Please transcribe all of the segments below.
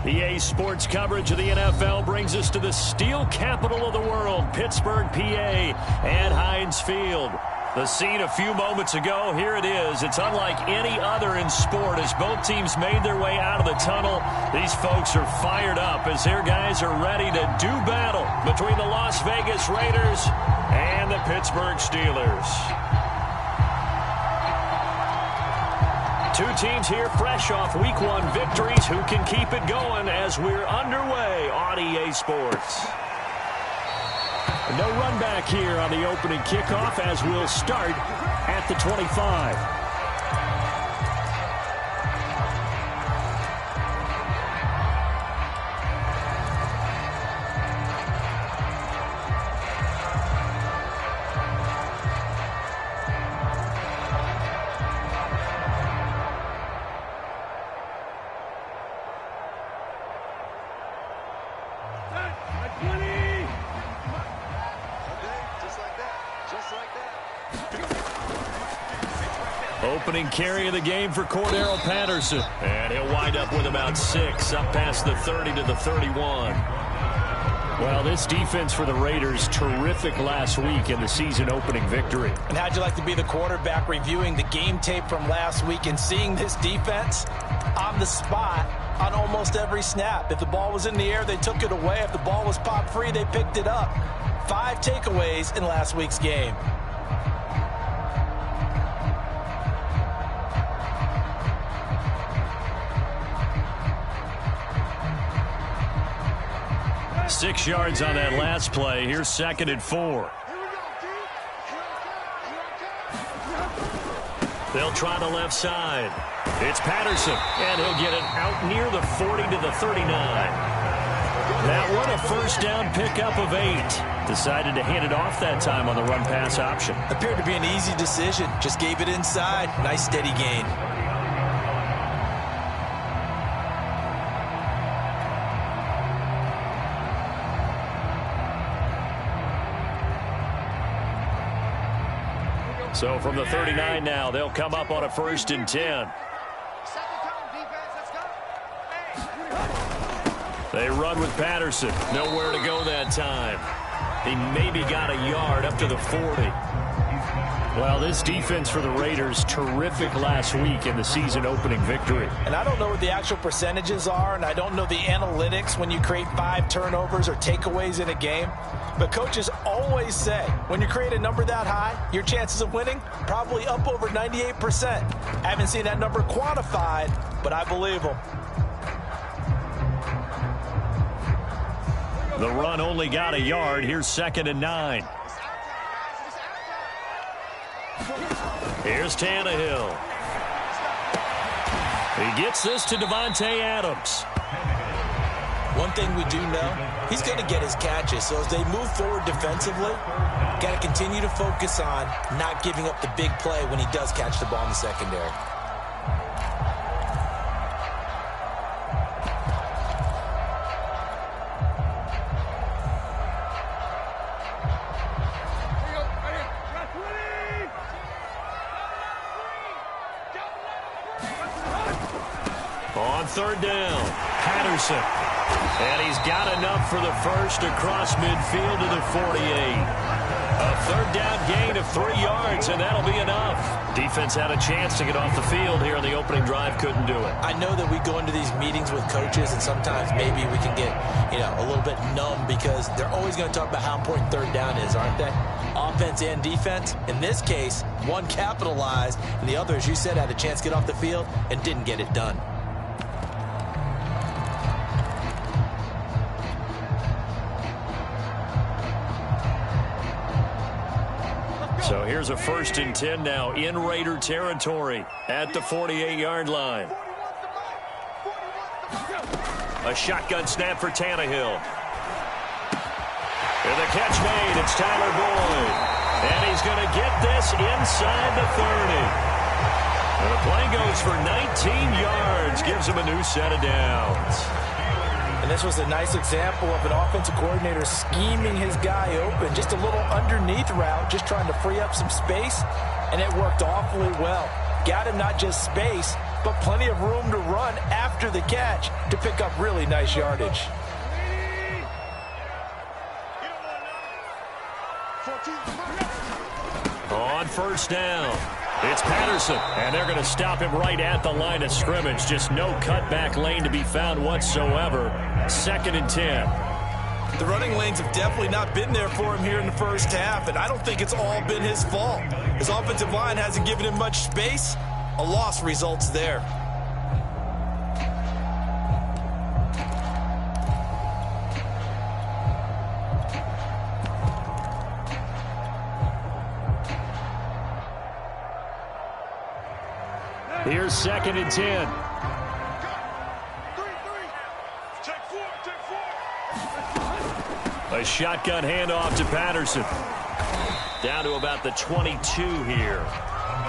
EA Sports coverage of the NFL brings us to the steel capital of the world, Pittsburgh, PA, at Heinz Field. The scene a few moments ago, here it is. It's unlike any other in sport as both teams made their way out of the tunnel. These folks are fired up as their guys are ready to do battle between the Las Vegas Raiders and the Pittsburgh Steelers. Two teams here fresh off Week 1 victories. Who can keep it going as we're underway on EA Sports? No run back here on the opening kickoff as we'll start at the 25. Opening carry of the game for Cordero Patterson. And he'll wind up with about 6, up past the 30 to the 31. Well, this defense for the Raiders, terrific last week in the season-opening victory. And how'd you like to be the quarterback reviewing the game tape from last week and seeing this defense on the spot on almost every snap? If the ball was in the air, they took it away. If the ball was popped free, they picked it up. 5 takeaways in last week's game. Six yards on that last play. Here's 2nd and 4. They'll try the left side. It's Patterson, and he'll get it out near the 40 to the 39. That one a first down pickup of 8. Decided to hand it off that time on the run-pass option. Appeared to be an easy decision. Just gave it inside. Nice steady gain. So from the 39 now, they'll come up on a 1st and 10. They run with Patterson. Nowhere to go that time. He maybe got a yard up to the 40. Well, this defense for the Raiders, terrific last week in the season-opening victory. And I don't know what the actual percentages are, and I don't know the analytics when you create 5 turnovers or takeaways in a game. But coaches always say, when you create a number that high, your chances of winning probably up over 98%. I haven't seen that number quantified, but I believe them. The run only got a yard. Here's 2nd and 9. Here's Tannehill. He gets this to Davante Adams. One thing we do know, he's going to get his catches. So as they move forward defensively, got to continue to focus on not giving up the big play when he does catch the ball in the secondary. On 3rd down, Patterson. And he's got enough for the first across midfield to the 48. A 3rd down gain of 3 yards, and that'll be enough. Defense had a chance to get off the field here in the opening drive, couldn't do it. I know that we go into these meetings with coaches, and sometimes maybe we can get, a little bit numb because they're always going to talk about how important 3rd down is, aren't they? Offense and defense. In this case, one capitalized, and the other, as you said, had a chance to get off the field and didn't get it done. So here's a 1st and 10 now in Raider territory at the 48-yard line. A shotgun snap for Tannehill. And the catch made. It's Tyler Boyd. And he's going to get this inside the 30. And the play goes for 19 yards. Gives him a new set of downs. And this was a nice example of an offensive coordinator scheming his guy open. Just a little underneath route, just trying to free up some space, and it worked awfully well. Got him not just space, but plenty of room to run after the catch to pick up really nice yardage. On first down, it's Patterson, and they're going to stop him right at the line of scrimmage. Just no cutback lane to be found whatsoever. 2nd and 10. The running lanes have definitely not been there for him here in the first half, and I don't think it's all been his fault. His offensive line hasn't given him much space. A loss results there. Here's 2nd and 10. A shotgun handoff to Patterson. Down to about the 22 here.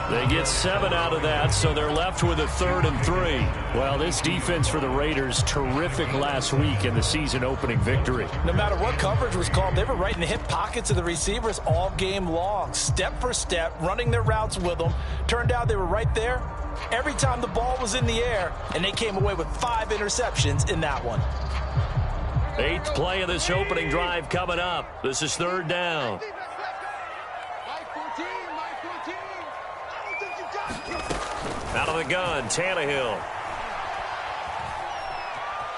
They get 7 out of that, so they're left with a 3rd and 3. Well, this defense for the Raiders, terrific last week in the season-opening victory. No matter what coverage was called, they were right in the hip pockets of the receivers all game long, step for step, running their routes with them. Turned out they were right there every time the ball was in the air, and they came away with 5 interceptions in that one. 8th play of this opening drive coming up. This is 3rd down. Out of the gun, Tannehill.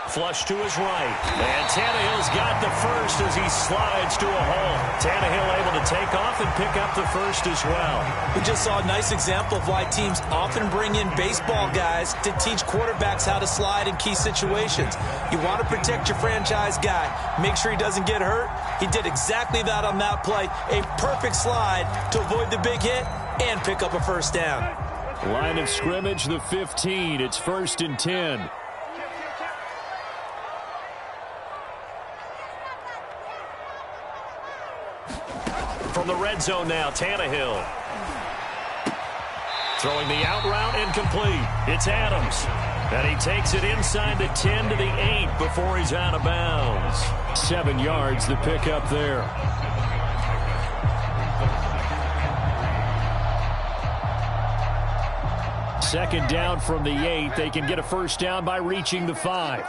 Flush to his right. And Tannehill's got the first as he slides to a hole. Tannehill able to take off and pick up the first as well. We just saw a nice example of why teams often bring in baseball guys to teach quarterbacks how to slide in key situations. You want to protect your franchise guy. Make sure he doesn't get hurt. He did exactly that on that play. A perfect slide to avoid the big hit and pick up a first down. Line of scrimmage, the 15. It's 1st and 10. From the red zone now, Tannehill. Throwing the out route incomplete. It's Adams. And he takes it inside the 10 to the 8 before he's out of bounds. 7 yards, the pickup there. Second down from the 8. They can get a first down by reaching the 5.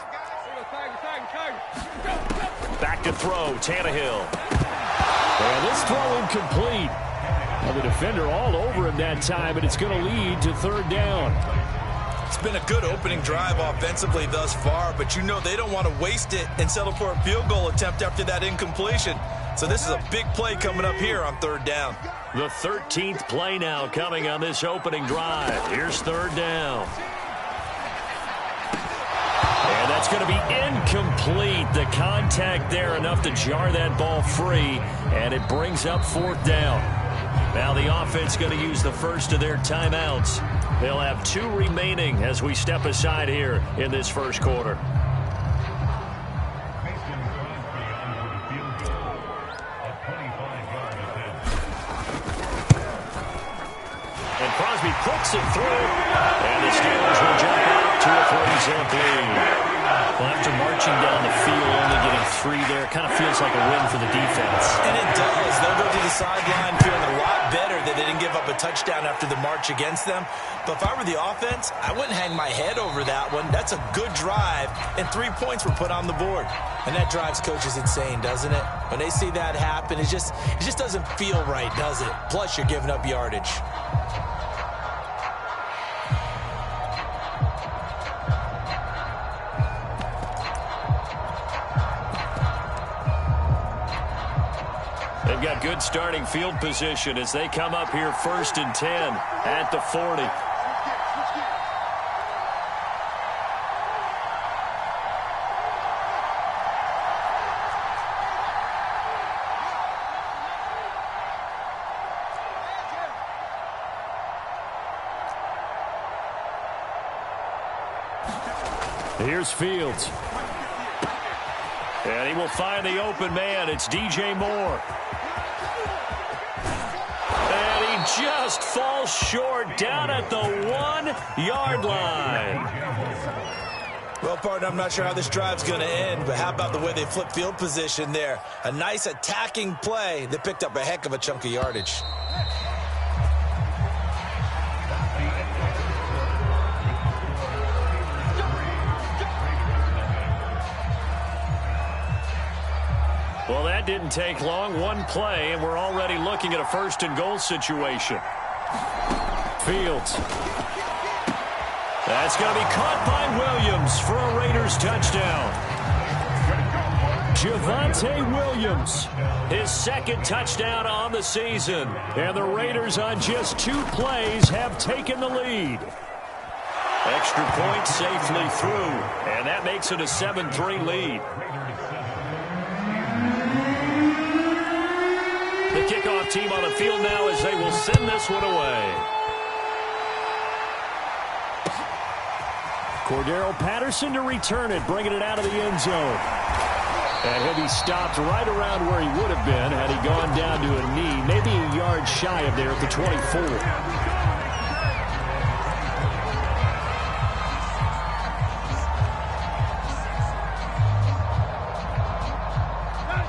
Back to throw, Tannehill. And this throw incomplete. Now the defender all over him that time, but it's going to lead to 3rd down. It's been a good opening drive offensively thus far, but you know they don't want to waste it and settle for a field goal attempt after that incompletion. So this is a big play coming up here on 3rd down. The 13th play now coming on this opening drive. Here's 3rd down. And that's going to be incomplete. The contact there enough to jar that ball free, and it brings up 4th down. Now the offense going to use the first of their timeouts. They'll have 2 remaining as we step aside here in this first quarter. And Crosby puts it through, and the Steelers will jump out to a 3-zip lead. Well, after marching down the field, only getting 3 there, kind of feels like a win for the defense. And it does. They'll go to the sideline feeling a lot better that they didn't give up a touchdown after the march against them. But if I were the offense, I wouldn't hang my head over that one. That's a good drive, and 3 points were put on the board. And that drives coaches insane, doesn't it? When they see that happen, it just doesn't feel right, does it? Plus, you're giving up yardage. They've got good starting field position as they come up here 1st and 10 at the 40. Here's Fields. And he will find the open man. It's DJ Moore. And he just falls short down at the 1-yard line. Well, partner, I'm not sure how this drive's going to end, but how about the way they flip field position there? A nice attacking play that picked up a heck of a chunk of yardage. That didn't take long. One play, and we're already looking at a first-and-goal situation. Fields. That's going to be caught by Williams for a Raiders touchdown. Javonte Williams, his second touchdown on the season. And the Raiders on just 2 plays have taken the lead. Extra point safely through, and that makes it a 7-3 lead. The kickoff team on the field now as they will send this one away. Cordero Patterson to return it, bringing it out of the end zone. And he'll be stopped right around where he would have been had he gone down to a knee, maybe a yard shy of there at the 24.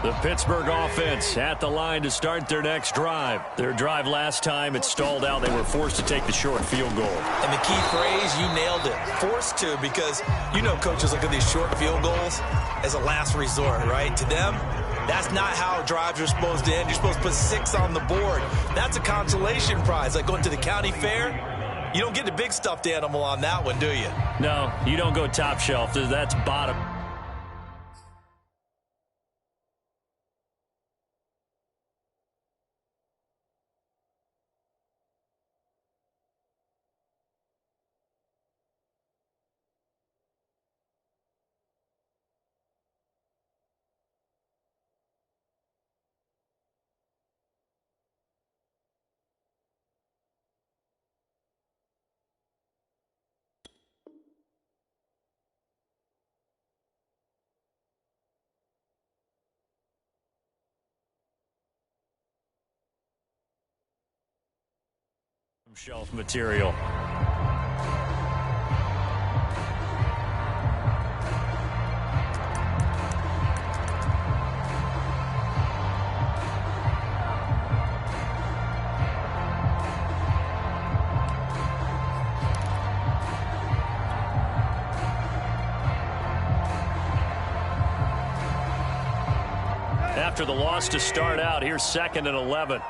The Pittsburgh offense at the line to start their next drive. Their drive last time, it stalled out. They were forced to take the short field goal. And the key phrase, you nailed it, forced to, because you know coaches look at these short field goals as a last resort, right? To them, that's not how drives are supposed to end. You're supposed to put 6 on the board. That's a consolation prize, like going to the county fair. You don't get the big stuffed animal on that one, do you? No, you don't go top shelf. That's bottom. Shelf material. After the loss to start out, here's 2nd and 11.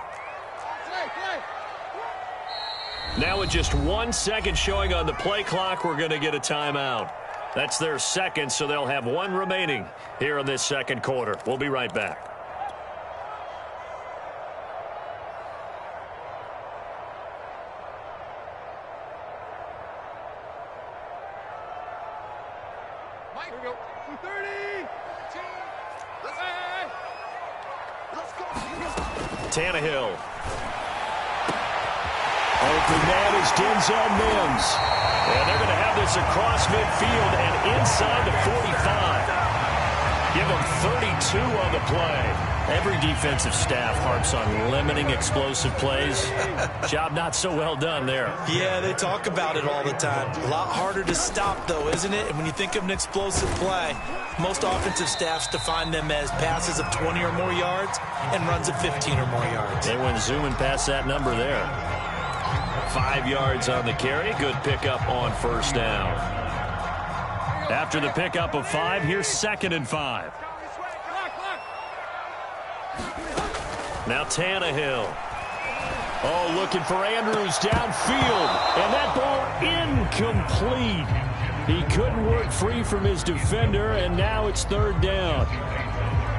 Now with just 1 second showing on the play clock, we're going to get a timeout. That's their second, so they'll have 1 remaining here in this second quarter. We'll be right back. Mike, here we go. 230. Let's go. Tannehill. Open man is Denzel Mims. And they're going to have this across midfield and inside the 45. Give them 32 on the play. Every defensive staff harps on limiting explosive plays. Job not so well done there. Yeah, they talk about it all the time. A lot harder to stop, though, isn't it? And when you think of an explosive play, most offensive staffs define them as passes of 20 or more yards and runs of 15 or more yards. They went zooming past that number there. 5 yards on the carry. Good pickup on first down. After the pickup of 5, here's 2nd and 5. Now Tannehill. Oh, looking for Andrews downfield. And that ball incomplete. He couldn't work free from his defender, and now it's 3rd down.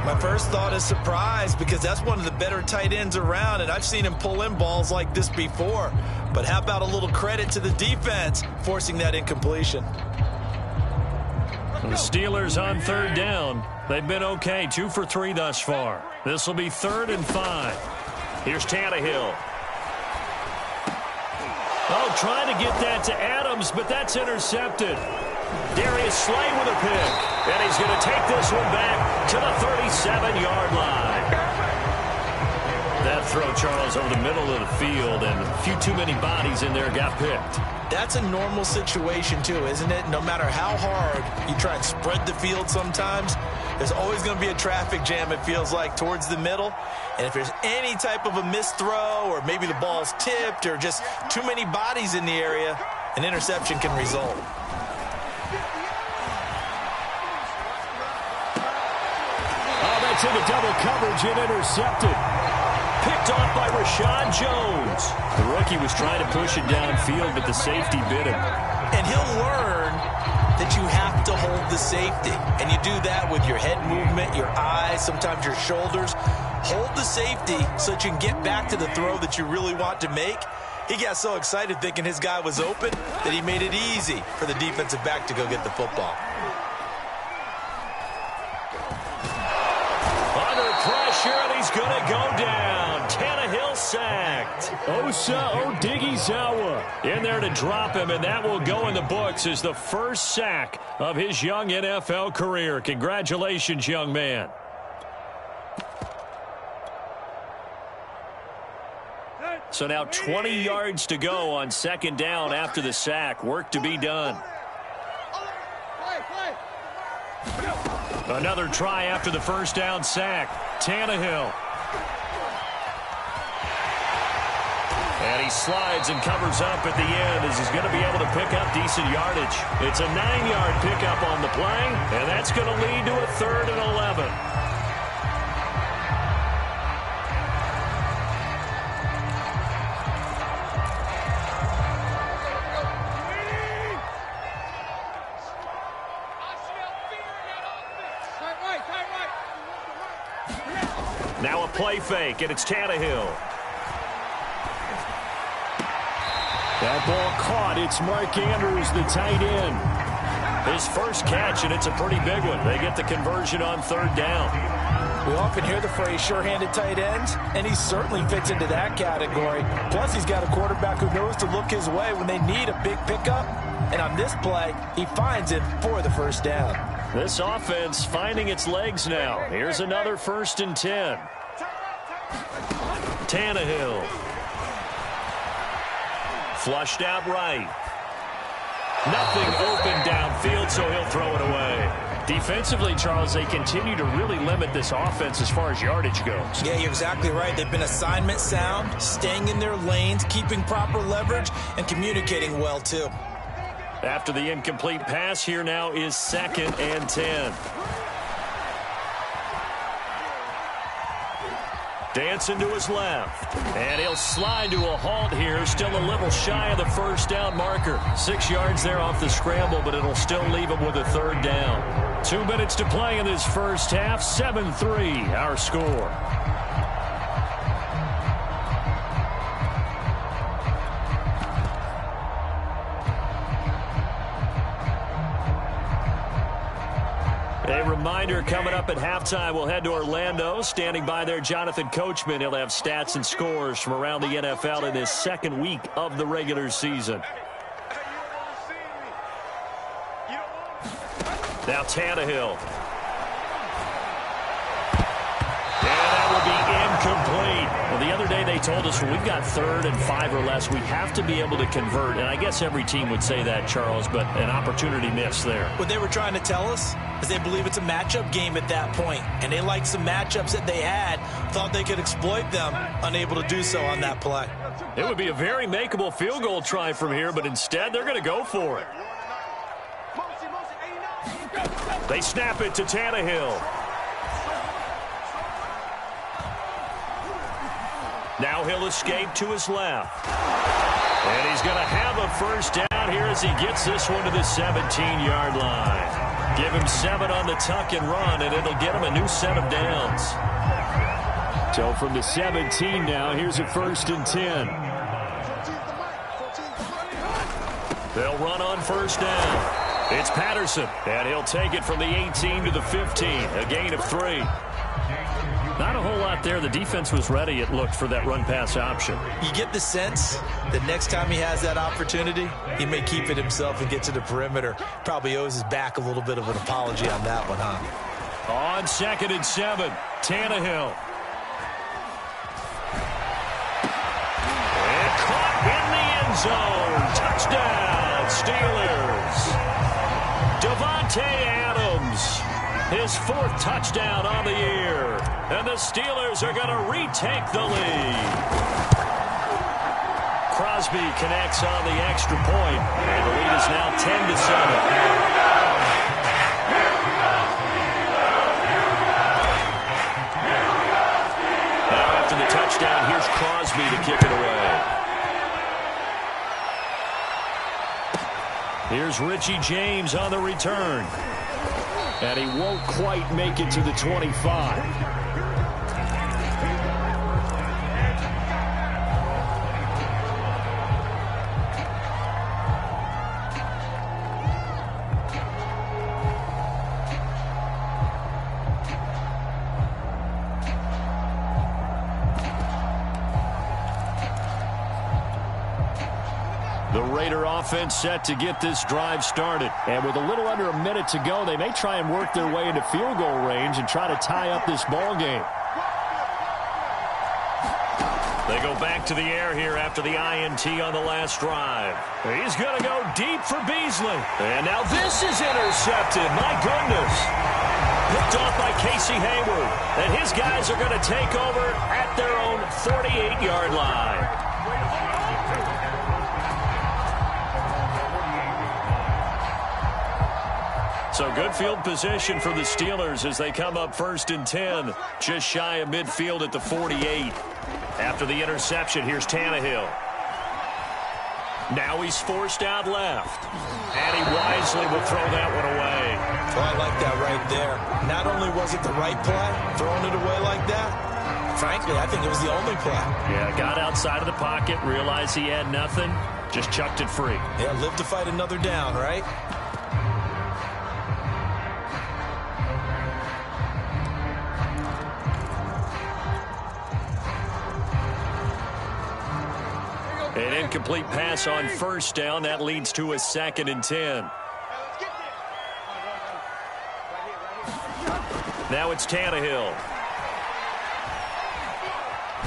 My first thought is surprise, because that's one of the better tight ends around, and I've seen him pull in balls like this before. But how about a little credit to the defense forcing that incompletion? The Steelers on 3rd down. They've been okay, 2 for 3 thus far. This will be 3rd and 5. Here's Tannehill. Oh, trying to get that to Adams, but that's intercepted. Darius Slay with a pick. And he's going to take this one back to the 37-yard line. That throw, Charles, over the middle of the field, and a few too many bodies in there got picked. That's a normal situation, too, isn't it? No matter how hard you try and spread the field sometimes, there's always going to be a traffic jam, it feels like, towards the middle. And if there's any type of a missed throw, or maybe the ball's tipped, or just too many bodies in the area, an interception can result. Gets into double coverage and intercepted. Picked off by Rashad Jones. The rookie was trying to push it downfield, but the safety bit him. And he'll learn that you have to hold the safety. And you do that with your head movement, your eyes, sometimes your shoulders. Hold the safety so that you can get back to the throw that you really want to make. He got so excited thinking his guy was open that he made it easy for the defensive back to go get the football. Under pressure, and he's going to go down. Tannehill sacked. Osa Odighizuwa in there to drop him, and that will go in the books as the first sack of his young NFL career. Congratulations, young man. So now 20 yards to go on second down after the sack. Work to be done. Another try after the first down sack. Tannehill. And he slides and covers up at the end as he's going to be able to pick up decent yardage. It's a 9-yard pickup on the play, and that's going to lead to a 3rd and 11. Now a play fake, and it's Tannehill. That ball caught. It's Mark Andrews, the tight end. His first catch, and it's a pretty big one. They get the conversion on 3rd down. We often hear the phrase sure-handed tight ends, and he certainly fits into that category. Plus, he's got a quarterback who knows to look his way when they need a big pickup. And on this play, he finds it for the first down. This offense finding its legs now. Here's another 1st and 10. Tannehill. Flushed out right. Nothing open downfield, so he'll throw it away. Defensively, Charles, they continue to really limit this offense as far as yardage goes. Yeah, you're exactly right. They've been assignment sound, staying in their lanes, keeping proper leverage, and communicating well, too. After the incomplete pass, here now is 2nd and 10. Dancing to his left. And he'll slide to a halt here. Still a little shy of the first down marker. 6 yards there off the scramble, but it'll still leave him with a 3rd down. 2 minutes to play in this first half. 7-3 our score. A reminder coming up at halftime, we'll head to Orlando. Standing by there, Jonathan Coachman. He'll have stats and scores from around the NFL in this 2nd week of the regular season. Now Tannehill. And that will be incomplete. Well, the other day they told us when we've got 3rd and 5 or less, we have to be able to convert. And I guess every team would say that, Charles, but an opportunity missed there. What they were trying to tell us is they believe it's a matchup game at that point, and they liked some matchups that they had, thought they could exploit them, unable to do so on that play. It would be a very makeable field goal try from here, but instead they're going to go for it. They snap it to Tannehill. Now he'll escape to his left. And he's going to have a first down here as he gets this one to the 17-yard line. Give him 7 on the tuck and run, and it'll get him a new set of downs. So from the 17 now, here's a 1st and 10. They'll run on 1st down. It's Patterson, and he'll take it from the 18 to the 15, a gain of 3. Not a whole lot there. The defense was ready, it looked, for that run-pass option. You get the sense that next time he has that opportunity, he may keep it himself and get to the perimeter. Probably owes his back a little bit of an apology on that one, huh? On 2nd and 7, Tannehill. And caught in the end zone. Touchdown, Steelers. Davante Adams, his 4th touchdown on the year. And the Steelers are going to retake the lead. Crosby connects on the extra point, and the lead is now 10-7. Here's Richie James on the return. And he won't quite make it to the 25. The Raider offense set to get this drive started. And with a little under a minute to go, they may try and work their way into field goal range and try to tie up this ball game. They go back to the air here after the INT on the last drive. He's going to go deep for Beasley. And now this is intercepted. My goodness. Picked off by Casey Hayward. And his guys are going to take over at their own 48-yard line. So good field position for the Steelers as they come up 1st and 10. Just shy of midfield at the 48. After the interception, here's Tannehill. Now he's forced out left. And he wisely will throw that one away. Oh, I like that right there. Not only was it the right play, throwing it away like that, frankly, I think it was the only play. Yeah, got outside of the pocket, realized he had nothing, just chucked it free. Yeah, live to fight another down, right? An incomplete pass on 1st down. That leads to a 2nd and 10. Now it's Tannehill.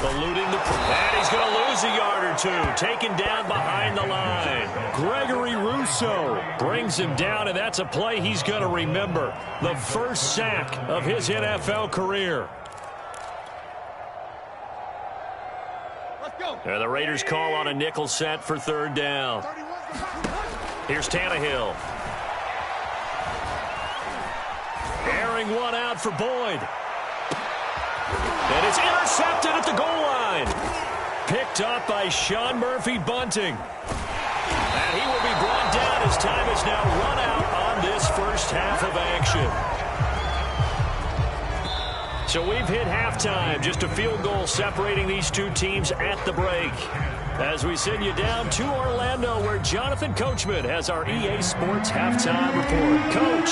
Eluding the... And he's going to lose a yard or two. Taken down behind the line. Gregory Rousseau brings him down, and that's a play he's going to remember. The first sack of his NFL career. And the Raiders call on a nickel set for 3rd down. Here's Tannehill. Airing one out for Boyd. And it's intercepted at the goal line. Picked up by Sean Murphy-Bunting. And he will be brought down as time is now run out on this first half of action. So we've hit halftime, just a field goal separating these two teams at the break. As we send you down to Orlando, where Jonathan Coachman has our EA Sports halftime report. Coach,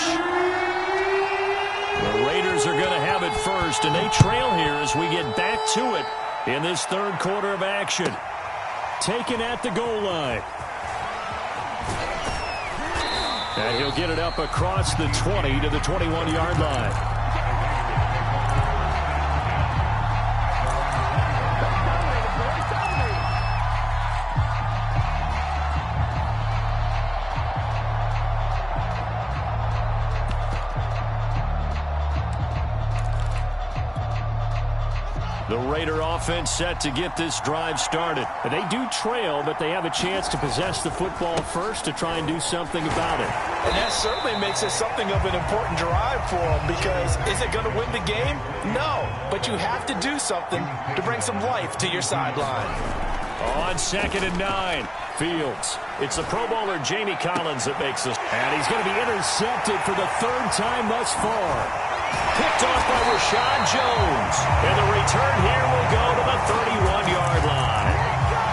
the Raiders are going to have it first, and they trail here as we get back to it in this 3rd quarter of action. Taken at the goal line. And he'll get it up across the 20 to the 21-yard line. The Raider offense set to get this drive started. They do trail, but they have a chance to possess the football first to try and do something about it. And that certainly makes it something of an important drive for them, because is it going to win the game? No, but you have to do something to bring some life to your sideline. On 2nd and 9, Fields. It's the Pro Bowler Jamie Collins that makes this. And he's going to be intercepted for the 3rd time thus far. Picked off by Rashad Jones. And the return here will go to the 31-yard line.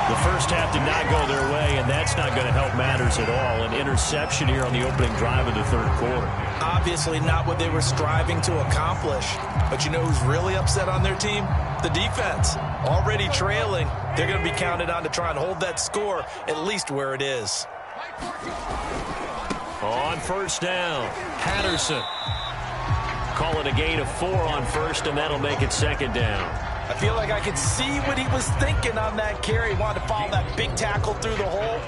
The first half did not go their way, and that's not going to help matters at all. An interception here on the opening drive of the 3rd quarter. Obviously not what they were striving to accomplish. But you know who's really upset on their team? The defense. Already trailing. They're going to be counted on to try and hold that score at least where it is. On 1st down, Patterson. Call it a gain of 4 on 1st, and that'll make it 2nd down. I feel like I could see what he was thinking on that carry. He wanted to follow that big tackle through the hole.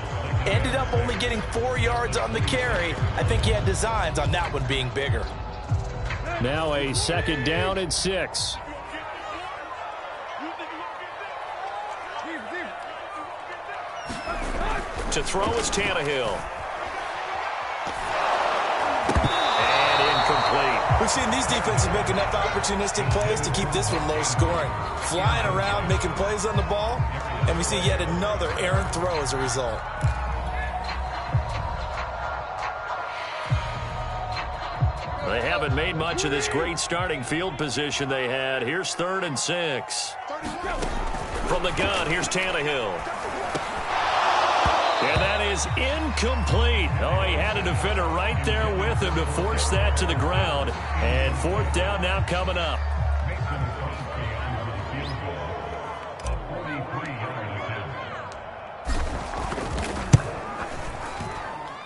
Ended up only getting 4 yards on the carry. I think he had designs on that one being bigger. Now a 2nd down and 6. To throw is Tannehill. And incomplete. We've seen these defenses make enough opportunistic plays to keep this one low scoring. Flying around, making plays on the ball, and we see yet another errant throw as a result. They haven't made much of this great starting field position they had. Here's 3rd and 6. From the gun, here's Tannehill. And that is incomplete. Oh, he had a defender right there with him to force that to the ground. And 4th down now coming up.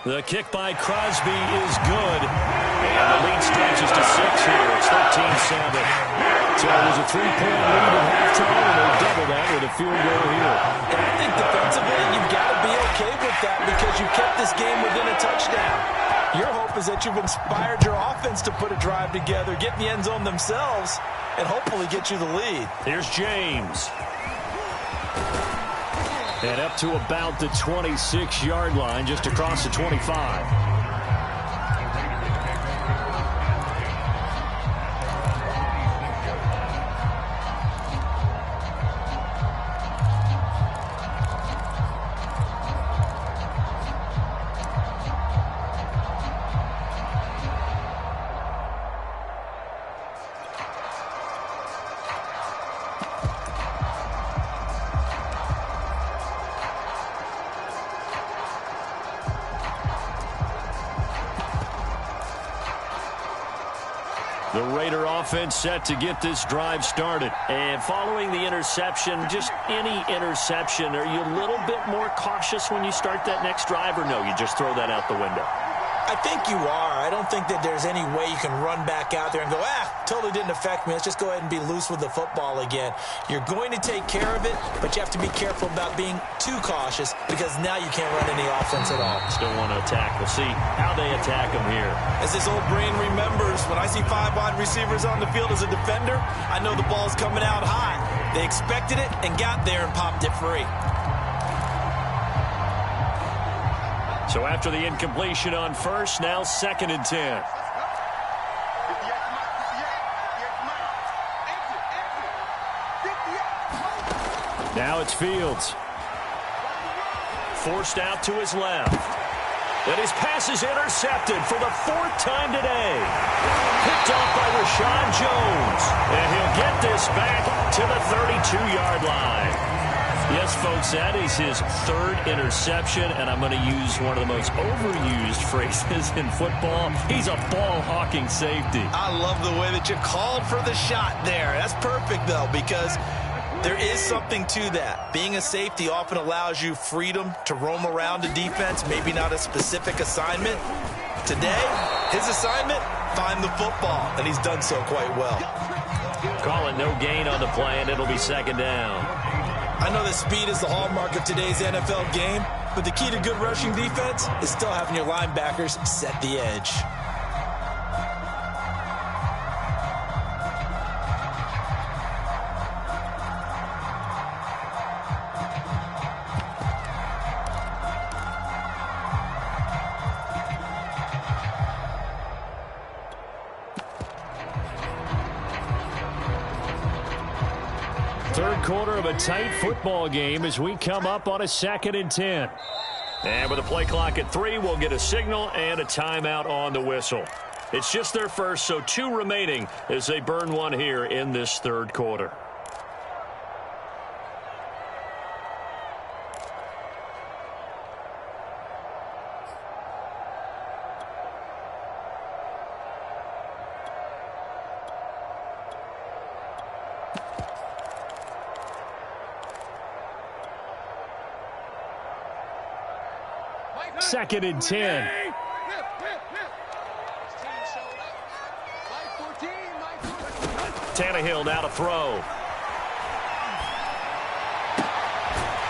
The kick by Crosby is good. And the lead stretches to 6 here. It's 13-7. So it was a 3-point lead at halftime, and they double that with a field goal here. And I think defensively, you've got to be okay with that because you kept this game within a touchdown. Your hope is that you've inspired your offense to put a drive together, get in the end zone themselves, and hopefully get you the lead. Here's James. And up to about the 26-yard line, just across the 25. The Raider offense set to get this drive started. And following the interception, just any interception, are you a little bit more cautious when you start that next drive, or no, you just throw that out the window? I think you are. I don't think that there's any way you can run back out there and go, totally didn't affect me. Let's just go ahead and be loose with the football again. You're going to take care of it, but you have to be careful about being too cautious because now you can't run any offense at all. Still want to attack. We'll see how they attack them here. As this old brain remembers, when I see 5 wide receivers on the field as a defender, I know the ball's coming out high. They expected it and got there and popped it free. So after the incompletion on first, now 2nd and 10. Now it's Fields. Forced out to his left. And his pass is intercepted for the 4th time today. Picked off by Rashad Jones. And he'll get this back to the 32-yard line. Yes, folks, that is his 3rd interception, and I'm going to use one of the most overused phrases in football. He's a ball-hawking safety. I love the way that you called for the shot there. That's perfect, though, because there is something to that. Being a safety often allows you freedom to roam around a defense, maybe not a specific assignment. Today, his assignment, find the football, and he's done so quite well. Call it no gain on the play, and it'll be 2nd down. I know that speed is the hallmark of today's NFL game, but the key to good rushing defense is still having your linebackers set the edge. Third quarter of a tight football game as we come up on a 2nd and 10. And with a play clock at 3, we'll get a signal and a timeout on the whistle. It's just their first, so 2 remaining as they burn one here in this 3rd quarter. Second and 10. Tannehill now to throw.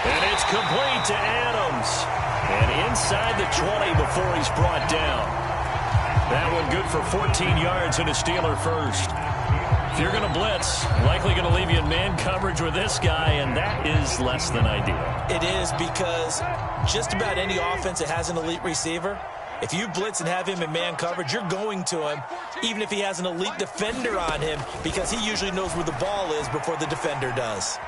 And it's complete to Adams. And inside the 20 before he's brought down. That one good for 14 yards and a Steeler first. If you're going to blitz, likely going to leave you in man coverage with this guy, and that is less than ideal. It is, because just about any offense that has an elite receiver, if you blitz and have him in man coverage, you're going to him, even if he has an elite defender on him, because he usually knows where the ball is before the defender does.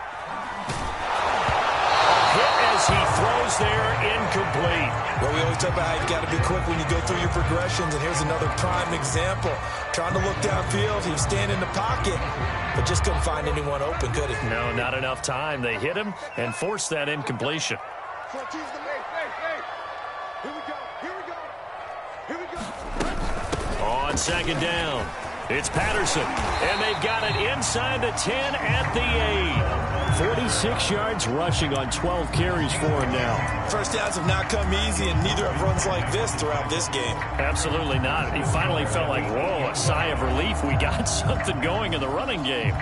hit as he throws there, incomplete. Well, we always talk about how you've got to be quick when you go through your progressions, and here's another prime example. Trying to look downfield, he was standing in the pocket, but just couldn't find anyone open, could he? No, not enough time. They hit him and forced that incompletion. Here we go. Here we go. Here we go. On second down, it's Patterson, and they've got it inside the 10 at the 8. 46 yards rushing on 12 carries for him now. First downs have not come easy, and neither have runs like this throughout this game. Absolutely not. He finally felt like, whoa, a sigh of relief. We got something going in the running game.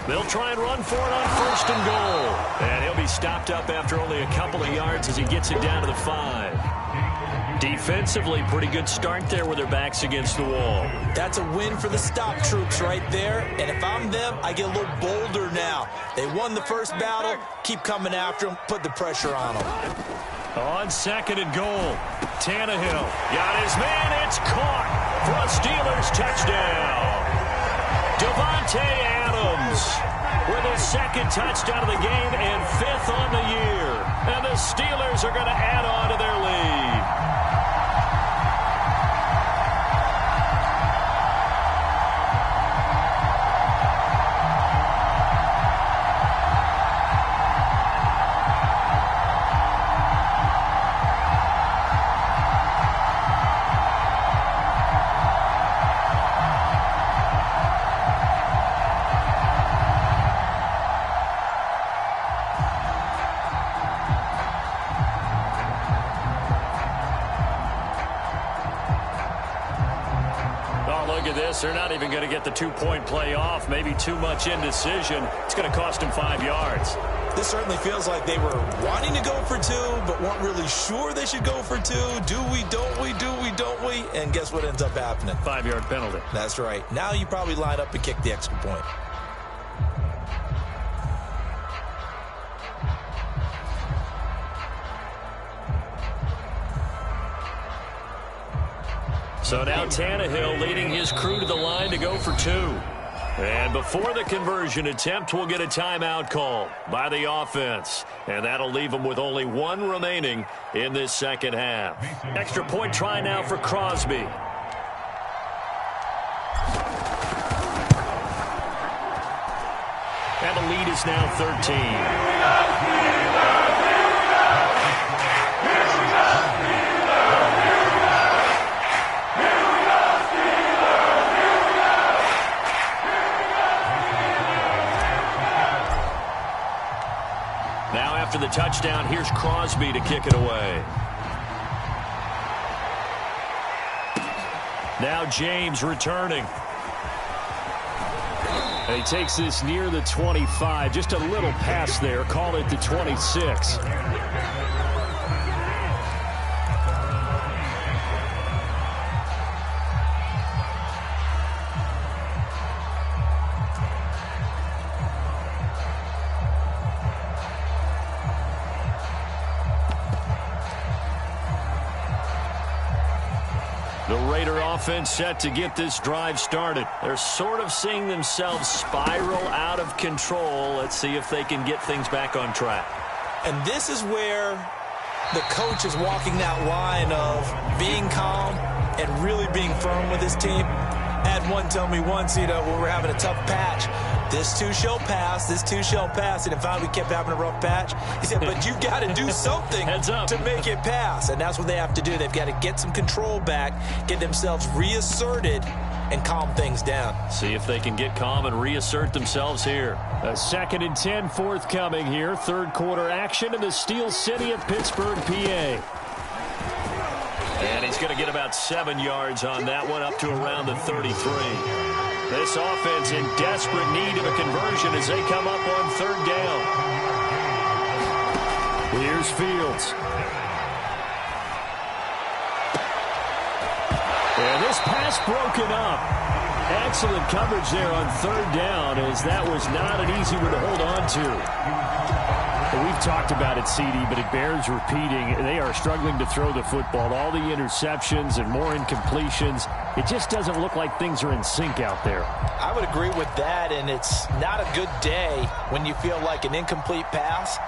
They'll try and run for it on first and goal. And he'll be stopped up after only a couple of yards as he gets it down to the 5. Defensively, pretty good start there with their backs against the wall. That's a win for the stop troops right there. And if I'm them, I get a little bolder now. They won the first battle. Keep coming after them. Put the pressure on them. On second and goal, Tannehill got his man. It's caught for a Steelers touchdown. Devontae Adams with his second touchdown of the game and 5th on the year. And the Steelers are going to add on to their lead. They're not even going to get the 2-point play off. Maybe too much indecision. It's going to cost him 5 yards. This certainly feels like they were wanting to go for 2, but weren't really sure they should go for 2. Do we, don't we, do we, don't we? And guess what ends up happening? 5-yard penalty. That's right. Now you probably line up and kick the extra point. So now Tannehill leading his crew to the line to go for 2. And before the conversion attempt, we'll get a timeout call by the offense. And that'll leave them with only 1 remaining in this second half. Extra point try now for Crosby. And the lead is now 13. After the touchdown, here's Crosby to kick it away. Now James returning. And he takes this near the 25. Just a little pass there. Call it the 26. Offense set to get this drive started. They're sort of seeing themselves spiral out of control. Let's see if they can get things back on track. And this is where the coach is walking that line of being calm and really being firm with his team. I had one tell me once, when we were having a tough patch, this too shall pass, this too shall pass. And finally we kept having a rough patch. He said, but you got to do something to make it pass. And that's what they have to do. They've got to get some control back, get themselves reasserted, and calm things down. See if they can get calm and reassert themselves here. A 2nd and 10 forthcoming here. Third quarter action in the Steel City of Pittsburgh, PA. And he's going to get about 7 yards on that one, up to around the 33. This offense in desperate need of a conversion as they come up on 3rd down. Here's Fields. And this pass broken up. Excellent coverage there on third down, as that was not an easy one to hold on to. We've talked about it, CD, but it bears repeating. They are struggling to throw the football. All the interceptions and more incompletions. It just doesn't look like things are in sync out there. I would agree with that, and it's not a good day when you feel like an incomplete pass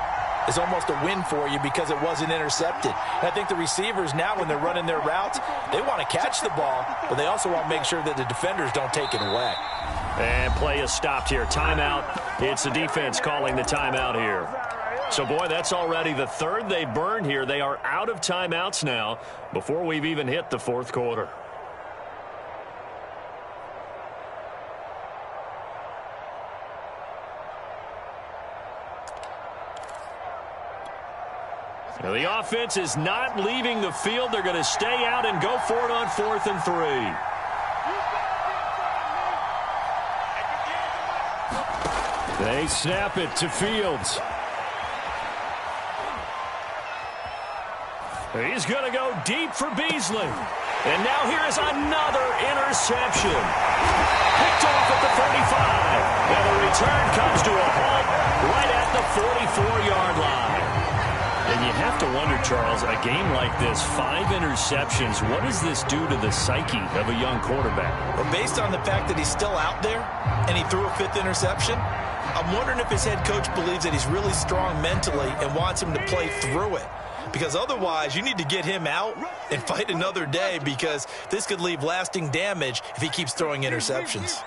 is almost a win for you because it wasn't intercepted. And I think the receivers now, when they're running their routes, they want to catch the ball, but they also want to make sure that the defenders don't take it away. And play is stopped here. Timeout. It's the defense calling the timeout here. So, boy, that's already the third they've burned here. They are out of timeouts now before we've even hit the fourth quarter. Now, the offense is not leaving the field. They're going to stay out and go for it on 4th and 3. They snap it to Fields. He's going to go deep for Beasley. And now here is another interception. Picked off at the 35. And the return comes to a halt right at the 44-yard line. And you have to wonder, Charles, a game like this, 5 interceptions, what does this do to the psyche of a young quarterback? Well, based on the fact that he's still out there and he threw a 5th interception, I'm wondering if his head coach believes that he's really strong mentally and wants him to play through it. Because otherwise, you need to get him out and fight another day, because this could leave lasting damage if he keeps throwing interceptions.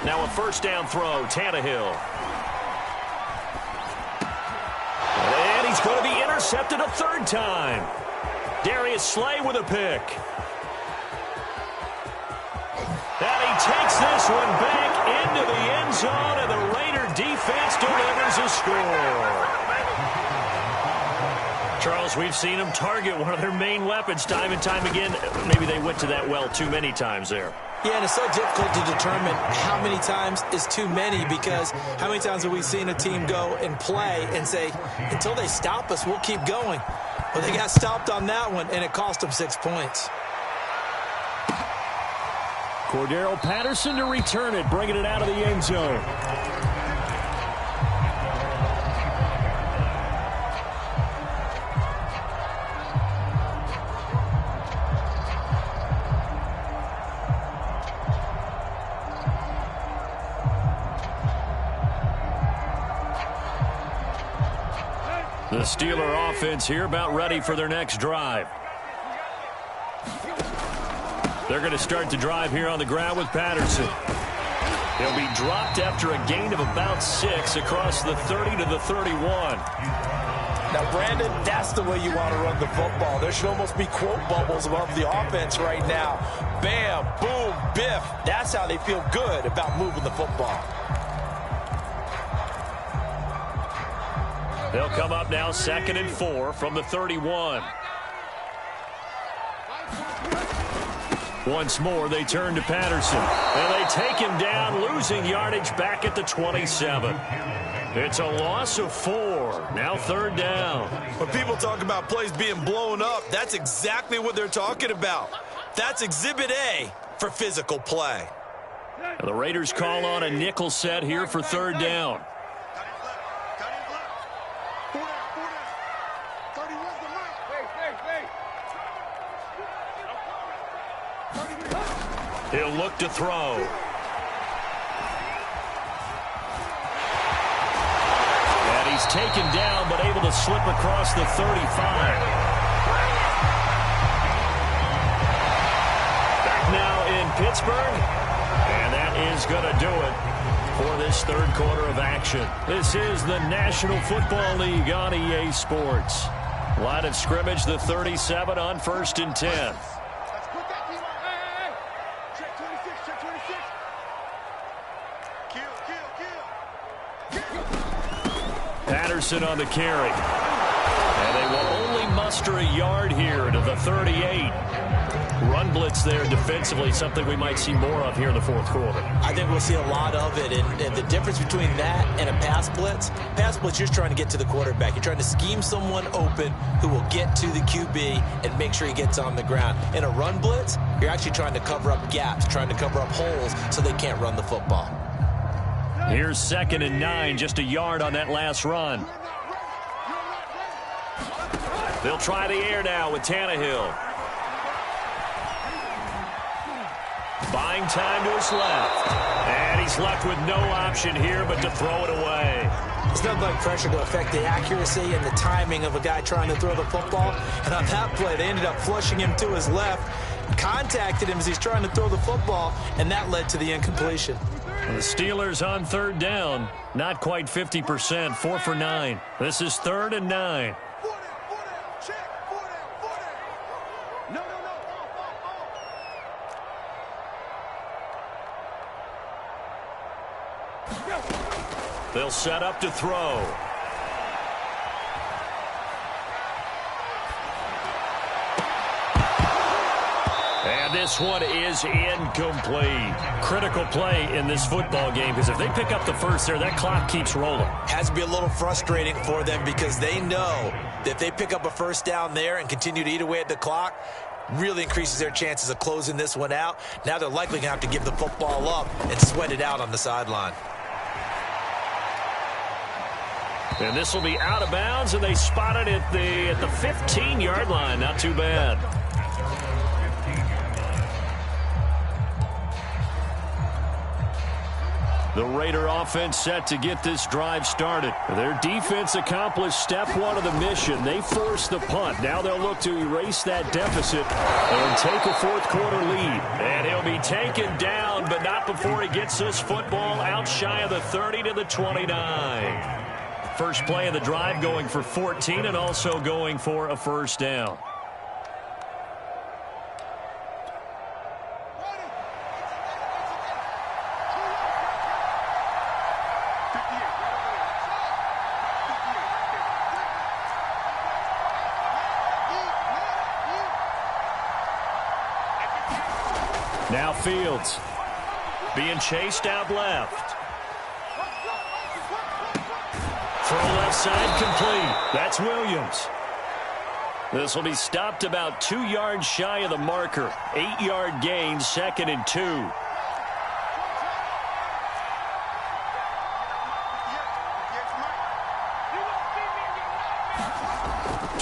Now a first down throw, Tannehill. And he's going to be intercepted a third time. Darius Slay with a pick. And he takes this one back into the end zone, and the Raider defense delivers a score. Charles, we've seen them target one of their main weapons time and time again. Maybe they went to that well too many times there. Yeah, and it's so difficult to determine how many times is too many, because how many times have we seen a team go and play and say, until they stop us, we'll keep going. Well, they got stopped on that one, and it cost them 6 points. Cordero Patterson to return it, bringing it out of the end zone. The Steeler offense here about ready for their next drive. They're going to start the drive here on the ground with Patterson. He'll be dropped after a gain of about 6 across the 30 to the 31. Now, Brandon, that's the way you want to run the football. There should almost be quote bubbles above the offense right now. Bam, boom, biff. That's how they feel good about moving the football. They'll come up now 2nd and 4 from the 31. Once more, they turn to Patterson. And they take him down, losing yardage back at the 27. It's a loss of 4. Now 3rd down. When people talk about plays being blown up, that's exactly what they're talking about. That's Exhibit A for physical play. And the Raiders call on a nickel set here for 3rd down. He'll look to throw. And he's taken down, but able to slip across the 35. Back now in Pittsburgh. And that is going to do it for this 3rd quarter of action. This is the National Football League on EA Sports. Line of scrimmage, the 37 on 1st and 10. Patterson on the carry. And they will only extra yard here to the 38. Run blitz there defensively, something we might see more of here in the fourth quarter. I think we'll see a lot of it, and the difference between that and a pass blitz, you're trying to get to the quarterback. You're trying to scheme someone open who will get to the QB and make sure he gets on the ground. In a run blitz, you're actually trying to cover up gaps, trying to cover up holes so they can't run the football. Here's 2nd and 9, just a yard on that last run. They'll try the air now with Tannehill. Buying time to his left. And he's left with no option here but to throw it away. It's nothing like pressure to affect the accuracy and the timing of a guy trying to throw the football. And on that play, they ended up flushing him to his left, contacted him as he's trying to throw the football, and that led to the incompletion. The Steelers on 3rd down. Not quite 50%, 4 for 9. This is 3rd and 9. They'll set up to throw. And this one is incomplete. Critical play in this football game, because if they pick up the first there, that clock keeps rolling. Has to be a little frustrating for them because they know that if they pick up a first down there and continue to eat away at the clock, really increases their chances of closing this one out. Now they're likely going to have to give the football up and sweat it out on the sideline. And this will be out of bounds, and they spot it at the 15-yard line. Not too bad. The Raider offense set to get this drive started. Their defense accomplished step 1 of the mission. They forced the punt. Now they'll look to erase that deficit and take a fourth-quarter lead. And he'll be taken down, but not before he gets this football out shy of the 30 to the 29. First play of the drive going for 14 and also going for a first down. Now Fields being chased out left. Throw left side complete. That's Williams. This will be stopped about 2 yards shy of the marker. 8-yard gain, 2nd and 2.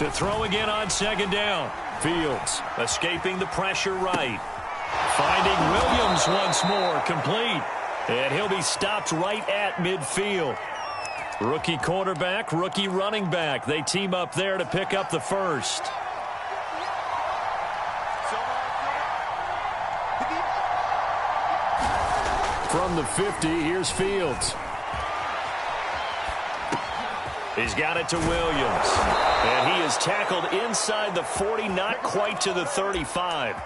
To throw again on 2nd down. Fields escaping the pressure right. Finding Williams once more, complete. And he'll be stopped right at midfield. Rookie quarterback, rookie running back. They team up there to pick up the first. From the 50, here's Fields. He's got it to Williams. And he is tackled inside the 40, not quite to the 35.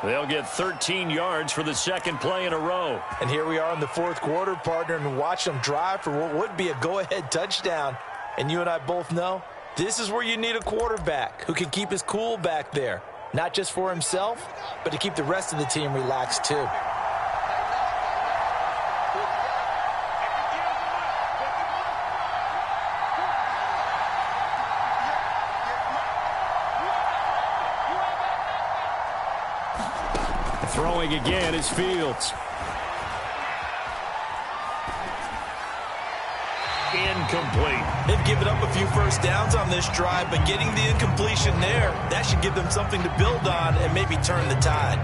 They'll get 13 yards for the second play in a row. And here we are in the fourth quarter, partner, and watch them drive for what would be a go-ahead touchdown. And you and I both know this is where you need a quarterback who can keep his cool back there. Not just for himself, but to keep the rest of the team relaxed too. Throwing again is Fields. Incomplete. They've given up a few first downs on this drive, but getting the incompletion there, that should give them something to build on and maybe turn the tide.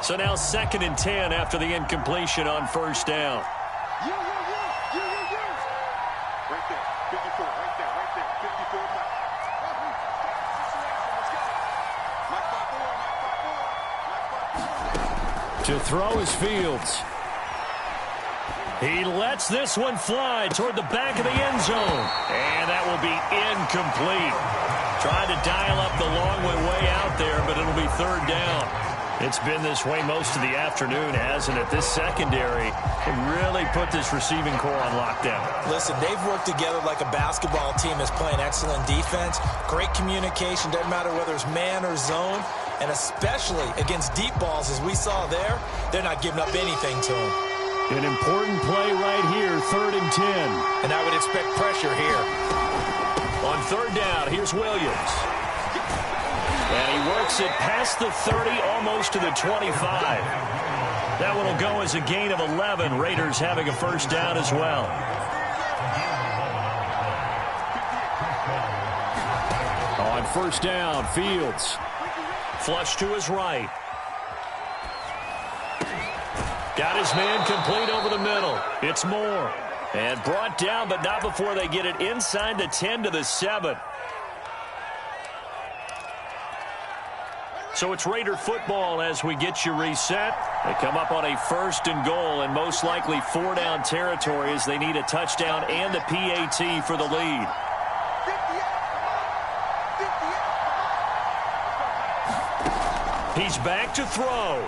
So now 2nd and 10 after the incompletion on first down. Right there, 54, right there, 54. To throw is Fields. He lets this one fly toward the back of the end zone. And that will be incomplete. Trying to dial up the long way out there, but it'll be third down. It's been this way most of the afternoon, hasn't it? This secondary can really put this receiving core on lockdown. Listen, they've worked together like a basketball team is playing excellent defense. Great communication, doesn't matter whether it's man or zone. And especially against deep balls, as we saw there, they're not giving up anything to them. An important play right here, 3rd and 10. And I would expect pressure here. On third down, here's Williams. And he works it past the 30, almost to the 25. That one will go as a gain of 11. Raiders having a first down as well. On first down, Fields. Flush to his right. Got his man complete over the middle. It's Moore. And brought down, but not before they get it inside the 10 to the 7. So it's Raider football as we get you reset. They come up on a 1st and goal and most likely 4-down territory as they need a touchdown and the PAT for the lead. He's back to throw.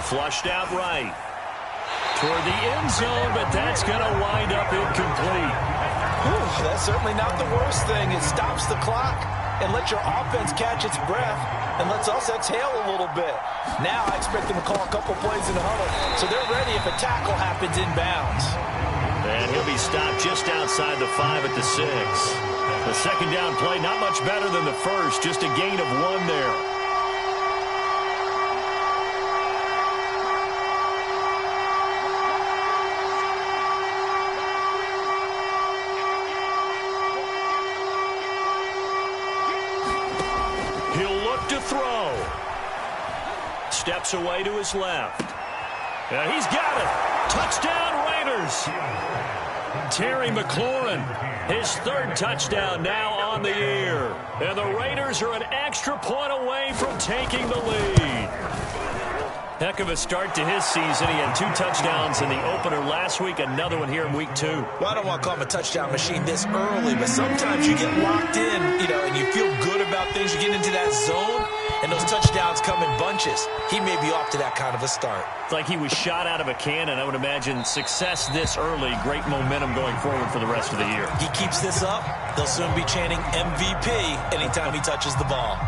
Flushed out right. Toward the end zone, but that's going to wind up incomplete. Whew, that's certainly not the worst thing. It stops the clock and lets your offense catch its breath and lets us exhale a little bit. Now I expect them to call a couple plays in the huddle, so they're ready if a tackle happens inbounds. And he'll be stopped just outside the 5 at the 6. The second down play, not much better than the first, just a gain of 1 there. Throw. Steps away to his left. He's got it. Touchdown Raiders. Terry McLaurin, his 3rd touchdown now on the year. And the Raiders are an extra point away from taking the lead. Heck of a start to his season. He had 2 touchdowns in the opener last week, another one here in week 2. Well, I don't want to call him a touchdown machine this early, but sometimes you get locked in, and you feel good about things. You get into that zone, and those touchdowns come in bunches. He may be off to that kind of a start. It's like he was shot out of a cannon. I would imagine success this early, great momentum going forward for the rest of the year. He keeps this up, they'll soon be chanting MVP anytime he touches the ball.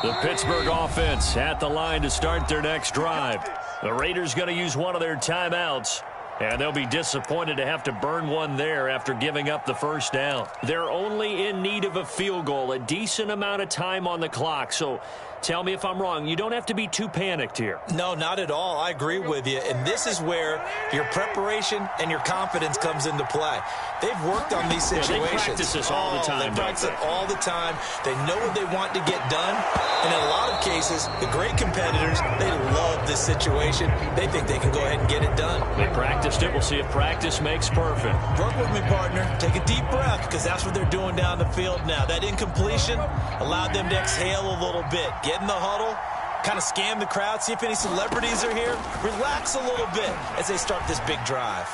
The Pittsburgh offense at the line to start their next drive. The Raiders going to use one of their timeouts, and they'll be disappointed to have to burn one there after giving up the first down. They're only in need of a field goal, a decent amount of time on the clock. So tell me if I'm wrong. You don't have to be too panicked here. No, not at all. I agree with you. And this is where your preparation and your confidence comes into play. They've worked on these situations. They practice this all the time. They practice it all the time. They know what they want to get done. And in a lot of cases, the great competitors, they love this situation. They think they can go ahead and get it done. They practiced it. We'll see if practice makes perfect. Work with me, partner. Take a deep breath, because that's what they're doing down the field now. That incompletion allowed them to exhale a little bit. Get in the huddle, kind of scan the crowd, see if any celebrities are here. Relax a little bit as they start this big drive.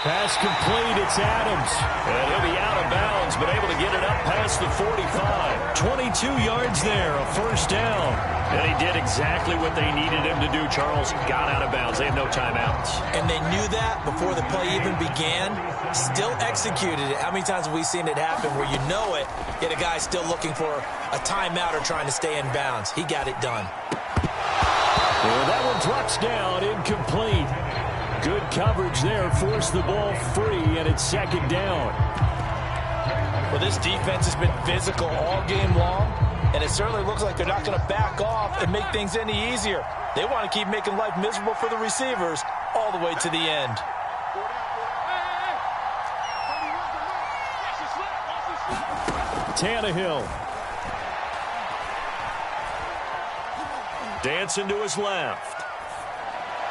Pass complete, it's Adams. And he'll be out of bounds, but able to get it up past the 45. 22 yards there, a first down. And he did exactly what they needed him to do, Charles. Got out of bounds. They have no timeouts. And they knew that before the play even began. Still executed it. How many times have we seen it happen where you know it, yet a guy's still looking for a timeout or trying to stay in bounds? He got it done. Well, that one drops down, incomplete. Good coverage there, forced the ball free, and it's second down. Well, this defense has been physical all game long, and it certainly looks like they're not going to back off and make things any easier. They want to keep making life miserable for the receivers all the way to the end. Tannehill. Dancing to his left.